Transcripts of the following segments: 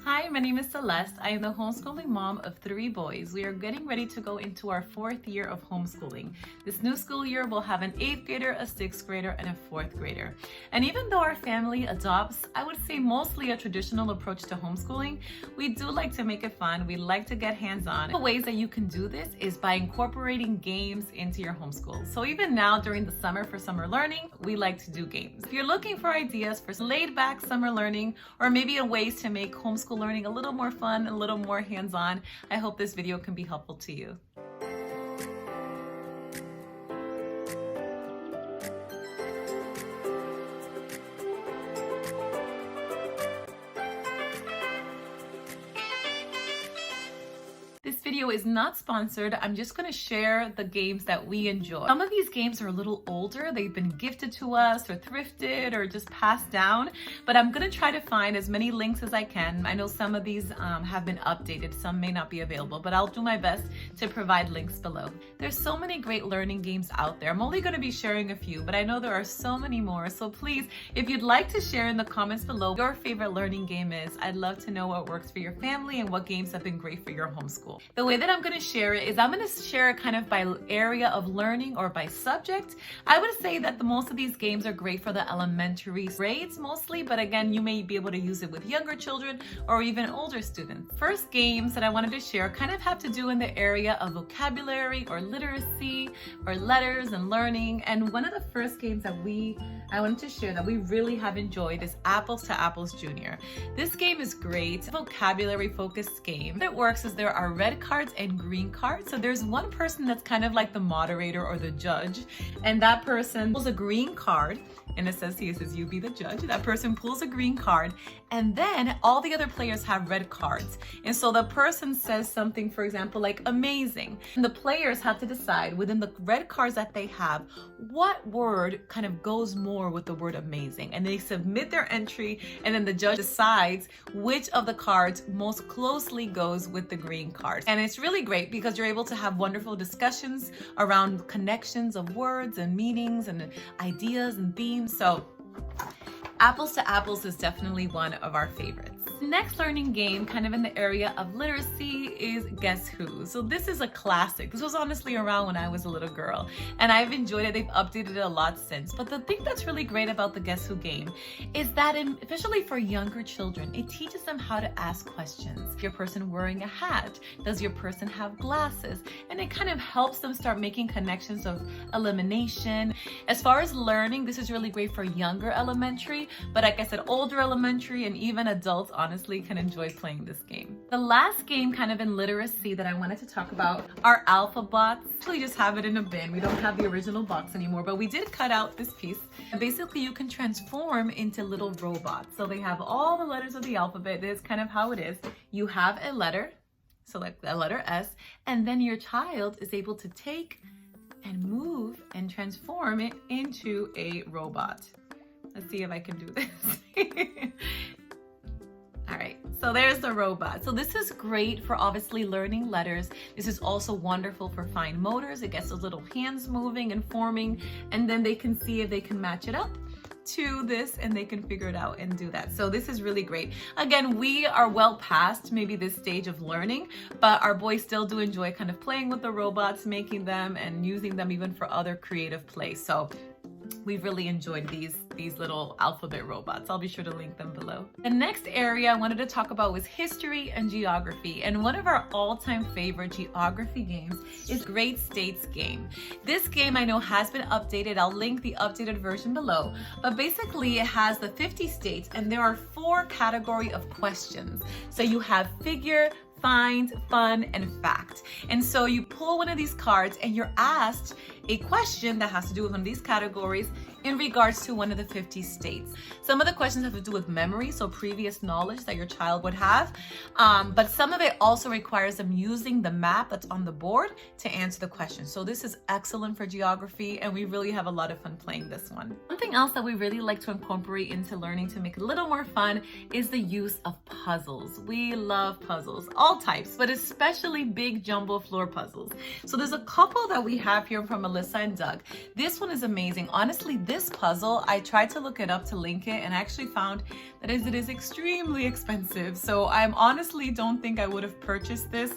Hi, my name is Celeste. I am the homeschooling mom of 3 boys. We are getting ready to go into our 4th year of homeschooling. This new school year will have an 8th grader, a 6th grader, and a 4th grader. And even though our family adopts, I would say mostly a traditional approach to homeschooling, we do like to make it fun. We like to get hands-on. The ways that you can do this is by incorporating games into your homeschool. So even now during the summer for summer learning, we like to do games. If you're looking for ideas for laid-back summer learning, or maybe ways to make homeschool learning a little more fun, a little more hands-on, I hope this video can be helpful to you. This video is not sponsored. I'm just going to share the games that we enjoy. Some of these games are a little older. They've been gifted to us or thrifted or just passed down, but I'm going to try to find as many links as I can. I know some of these have been updated. Some may not be available, but I'll do my best to provide links below. There's so many great learning games out there. I'm only going to be sharing a few, but I know there are so many more. So please, if you'd like to share in the comments below your favorite learning game is, I'd love to know what works for your family and what games have been great for your homeschool. The way that I'm going to share it is I'm going to share it kind of by area of learning or by subject. I would say that most of these games are great for the elementary grades mostly, but again, you may be able to use it with younger children or even older students. First games that I wanted to share kind of have to do in the area of vocabulary or literacy or letters and learning. And one of the first games that I wanted to share that we really have enjoyed is Apples to Apples Junior. This game is great. It's a vocabulary focused game. How it works is there are red cards and green cards. So there's one person that's kind of like the moderator or the judge, and that person pulls a green card, and it says you be the judge. That person pulls a green card, and then all the other players have red cards. And so the person says something, for example, like amazing. And the players have to decide within the red cards that they have, what word kind of goes more with the word amazing. And they submit their entry, and then the judge decides which of the cards most closely goes with the green card. And it's really great because you're able to have wonderful discussions around connections of words and meanings and ideas and themes. So Apples to Apples is definitely one of our favorites. Next learning game kind of in the area of literacy is Guess Who. So this is a classic. This was honestly around when I was a little girl, and I've enjoyed it. They've updated it a lot since. But the thing that's really great about the Guess Who game is that, especially for younger children, it teaches them how to ask questions. Is your person wearing a hat? Does your person have glasses? And it kind of helps them start making connections of elimination. As far as learning, this is really great for younger elementary, but like I said, older elementary and even adults honestly can enjoy playing this game. The last game kind of in literacy that I wanted to talk about are Alphabots. Actually just have it in a bin. We don't have the original box anymore, but we did cut out this piece. And basically you can transform into little robots. So they have all the letters of the alphabet. This is kind of how it is. You have a letter, so like the letter S, and then your child is able to take and move and transform it into a robot. Let's see if I can do this. All right, so there's the robot. So this is great for obviously learning letters. This is also wonderful for fine motors. It gets those little hands moving and forming, and then they can see if they can match it up to this and they can figure it out and do that. So this is really great. Again, we are well past maybe this stage of learning, but our boys still do enjoy kind of playing with the robots, making them and using them even for other creative play. So we've really enjoyed these little alphabet robots. I'll be sure to link them below. The next area I wanted to talk about was history and geography. And one of our all-time favorite geography games is Great States Game. This game I know has been updated. I'll link the updated version below. But basically it has the 50 states and there are 4 categories of questions. So you have figure, find, fun, and fact. And so you pull one of these cards and you're asked a question that has to do with one of these categories in regards to one of the 50 states. Some of the questions have to do with memory, so previous knowledge that your child would have, but some of it also requires them using the map that's on the board to answer the question. So this is excellent for geography, and we really have a lot of fun playing this one. Something else that we really like to incorporate into learning to make it a little more fun is the use of puzzles. We love puzzles, all types, but especially big jumbo floor puzzles. So there's a couple that we have here from Melissa and Doug. This one is amazing. Honestly, this this puzzle, I tried to look it up to link it, and I actually found that it is extremely expensive. So I honestly don't think I would have purchased this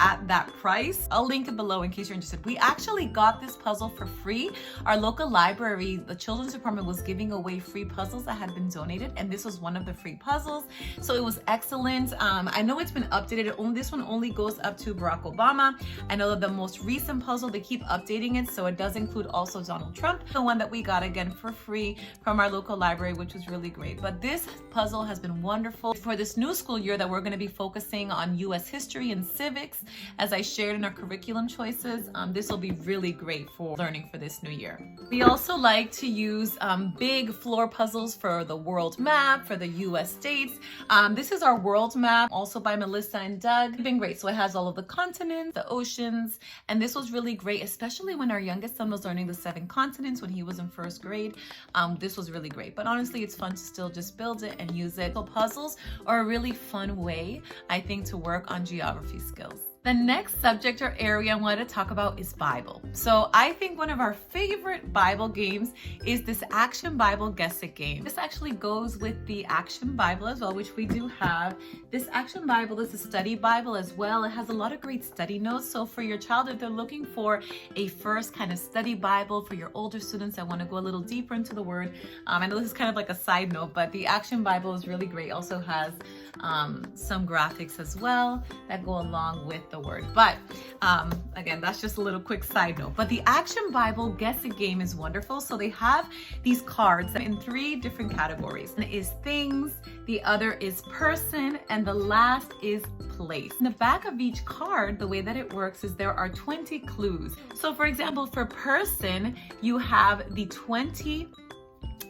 at that price. I'll link it below in case you're interested. We actually got this puzzle for free. Our local library, the children's department, was giving away free puzzles that had been donated, and this was one of the free puzzles. So it was excellent. I know it's been updated. This one only goes up to Barack Obama. I know that the most recent puzzle, they keep updating it, so it does include also Donald Trump, the one that we got again for free from our local library, which was really great. But this puzzle has been wonderful for this new school year that we're going to be focusing on U.S. history and civics, as I shared in our curriculum choices. This will be really great for learning for this new year. We also like to use big floor puzzles for the world map, for the U.S. states. This is our world map, also by Melissa and Doug. It's been great. So it has all of the continents, the oceans, and this was really great, especially when our youngest son was learning the 7 continents when he was in first grade. This was really great, but honestly, it's fun to still just build it and use it. So puzzles are a really fun way, I think, to work on geography skills. The next subject or area I wanted to talk about is Bible. So I think one of our favorite Bible games is this Action Bible Guess It game. This actually goes with the Action Bible as well, which we do have. This Action Bible is a study Bible as well. It has a lot of great study notes. So for your child, if they're looking for a first kind of study Bible, for your older students that want to go a little deeper into the Word, I know this is kind of like a side note, but the Action Bible is really great. It also has some graphics as well that go along with the Word. But again, that's just a little quick side note. But the Action Bible Guess It game is wonderful. So they have these cards in 3 different categories. One is things, the other is person, and the last is place. In the back of each card, the way that it works is there are 20 clues. So for example, for person, you have the 20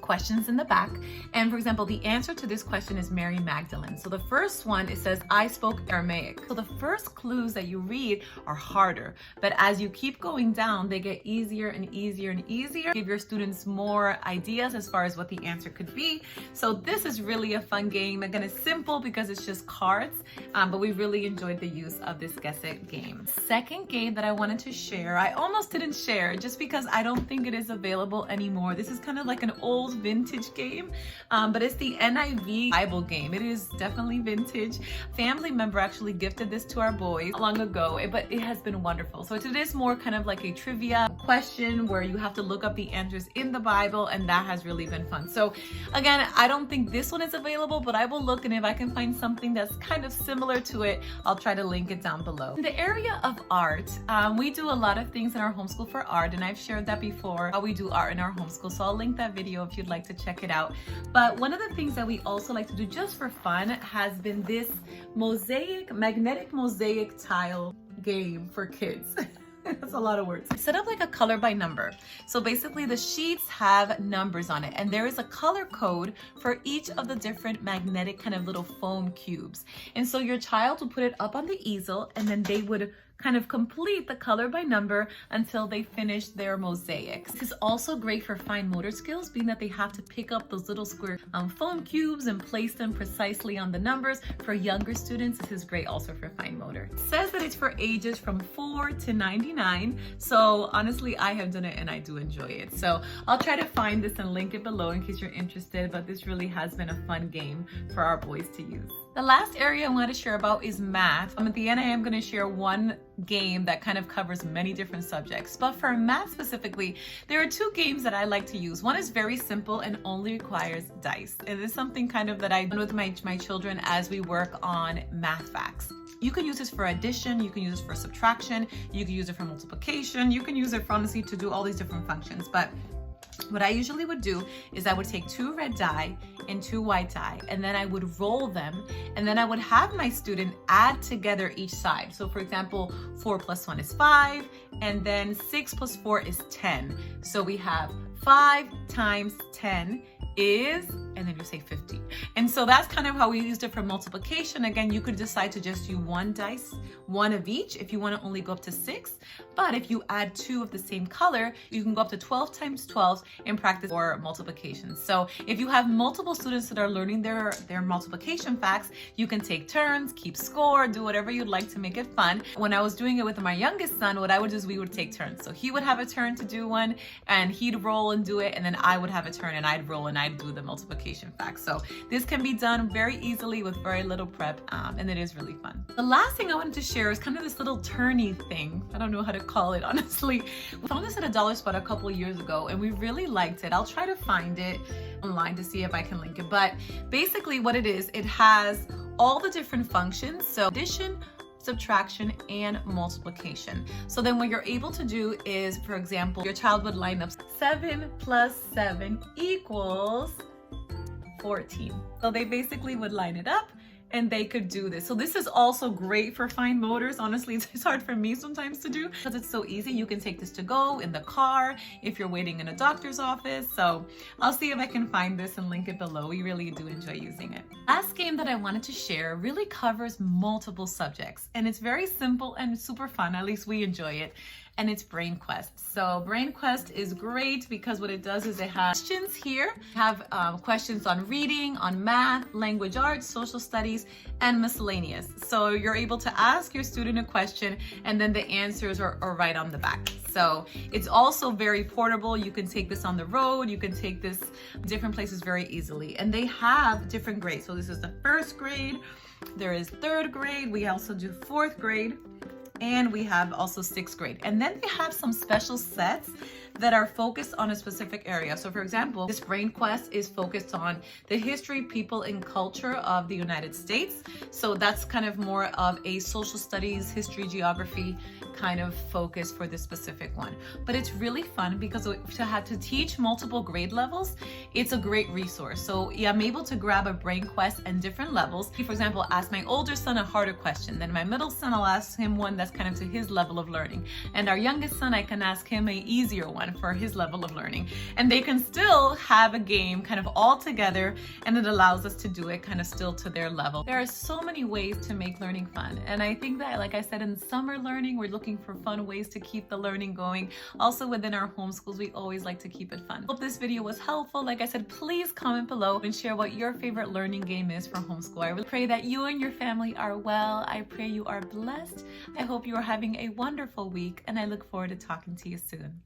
questions in the back. And for example, the answer to this question is Mary Magdalene. So the first one, it says, I spoke Aramaic. So the first clues that you read are harder, but as you keep going down, they get easier and easier and easier. Give your students more ideas as far as what the answer could be. So this is really a fun game. Again, it's simple because it's just cards, but we really enjoyed the use of this Guess It game. Second game that I wanted to share, I almost didn't share just because I don't think it is available anymore. This is kind of like an old vintage game, but it's the NIV Bible game. It is definitely vintage. Family member actually gifted this to our boys long ago, but it has been wonderful. So it is more kind of like a trivia question where you have to look up the answers in the Bible, and that has really been fun. So again, I don't think this one is available, but I will look, and if I can find something that's kind of similar to it, I'll try to link it down below. In the area of art, we do a lot of things in our homeschool for art, and I've shared that before, how we do art in our homeschool. So I'll link that video if you'd like to check it out. But one of the things that we also like to do just for fun has been this magnetic mosaic tile game for kids. That's a lot of words. Set up like a color by number. So basically the sheets have numbers on it, and there is a color code for each of the different magnetic kind of little foam cubes. And so your child will put it up on the easel, and then they would kind of complete the color by number until they finish their mosaics. This is also great for fine motor skills, being that they have to pick up those little square foam cubes and place them precisely on the numbers. For younger students, this is great also for fine motor. It says that it's for ages from 4 to 99. So honestly, I have done it and I do enjoy it. So I'll try to find this and link it below in case you're interested, but this really has been a fun game for our boys to use. The last area I want to share about is math. At the end, I am going to share one game that kind of covers many different subjects. But for math specifically, there are 2 games that I like to use. One is very simple and only requires dice. It is something kind of that I do with my children as we work on math facts. You can use this for addition, you can use this for subtraction, you can use it for multiplication, you can use it for honestly to do all these different functions. But what I usually would do is I would take 2 red die and 2 white die, and then I would roll them, and then I would have my student add together each side. So for example, 4 plus 1 is 5, and then 6 plus 4 is 10. So we have 5 times 10 is, and then you say 50. And so that's kind of how we used it for multiplication. Again, you could decide to just do one dice, one of each, if you want to only go up to 6. But if you add 2 of the same color, you can go up to 12 times 12 and practice for multiplication. So if you have multiple students that are learning their multiplication facts, you can take turns, keep score, do whatever you'd like to make it fun. When I was doing it with my youngest son, what I would do is we would take turns. So he would have a turn to do one, and he'd roll and do it, and then I would have a turn and I'd roll and I'd do the multiplication facts. So this can be done very easily with very little prep, and it is really fun. The last thing I wanted to share is kind of this little turny thing. I don't know how to call it, honestly. We found this at a dollar spot a couple of years ago and we really liked it. I'll try to find it online to see if I can link it. But basically what it is, it has all the different functions. So addition, subtraction, and multiplication. So then what you're able to do is, for example, your child would line up 7 plus 7 equals 14. So they basically would line it up and they could do this. So this is also great for fine motors. Honestly, it's hard for me sometimes to do because it's so easy. You can take this to go in the car if you're waiting in a doctor's office. So I'll see if I can find this and link it below. We really do enjoy using it. Last game that I wanted to share really covers multiple subjects, and it's very simple and super fun. At least we enjoy it. And it's Brain Quest. So Brain Quest is great because what it does is it has questions here. Have questions on reading, on math, language arts, social studies, and miscellaneous. So you're able to ask your student a question and then the answers are right on the back. So it's also very portable. You can take this on the road. You can take this different places very easily. And they have different grades. So this is the 1st grade. There is 3rd grade. We also do 4th grade. And we have also 6th grade. And then they have some special sets that are focused on a specific area. So for example, this Brain Quest is focused on the history, people, and culture of the United States. So that's kind of more of a social studies, history, geography kind of focus for this specific one. But it's really fun because to teach multiple grade levels, it's a great resource. So yeah, I'm able to grab a Brain Quest and different levels. For example, ask my older son a harder question. Then my middle son, I'll ask him one that's kind of to his level of learning. And our youngest son, I can ask him an easier one for his level of learning. And they can still have a game kind of all together, and it allows us to do it kind of still to their level. There are so many ways to make learning fun. And I think that, like I said, in summer learning, we're looking for fun ways to keep the learning going. Also within our homeschools, we always like to keep it fun. Hope this video was helpful. Like I said, please comment below and share what your favorite learning game is for homeschool. I really pray that you and your family are well. I pray you are blessed. I hope you are having a wonderful week, and I look forward to talking to you soon.